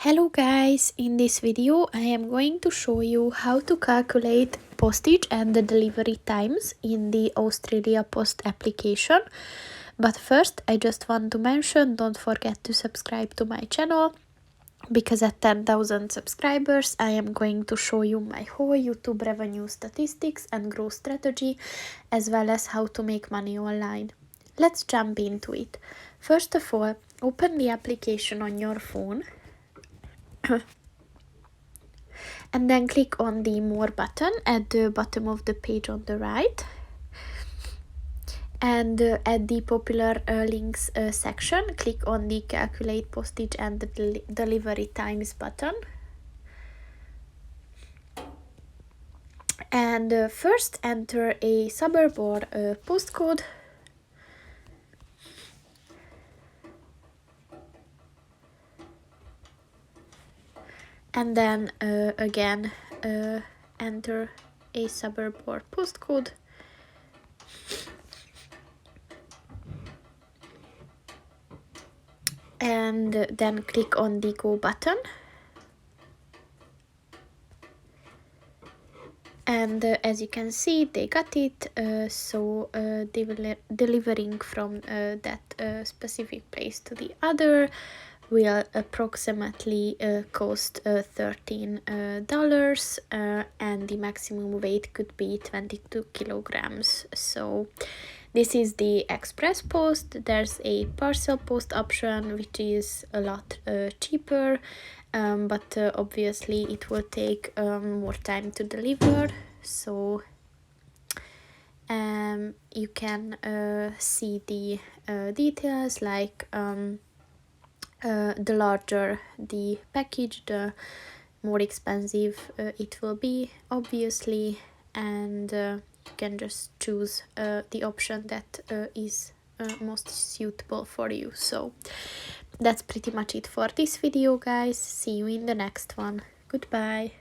Hello guys, in this video I am going to show you how to calculate postage and the delivery times in the Australia Post application. But first I just want to mention, don't forget to subscribe to my channel, because at 10,000 subscribers I am going to show you my whole YouTube revenue statistics and growth strategy, as well as how to make money online. Let's jump into it. First of all, open the application on your phone and then click on the More button at the bottom of the page on the right, and at the popular links section, click on the Calculate Postage and the Delivery Times button. And first enter a suburb or postcode. And then again enter a suburb or postcode. And then click on the Go button. And as you can see, they got it, so they will delivering from that specific place to the other will approximately cost $13, and the maximum weight could be 22 kilograms. So this is the express post. There's a parcel post option, which is a lot cheaper, but obviously it will take more time to deliver. So you can see the details, like the larger the package, the more expensive it will be, obviously, and you can just choose the option that is most suitable for you. So that's pretty much it for this video, guys. See you in the next one. Goodbye.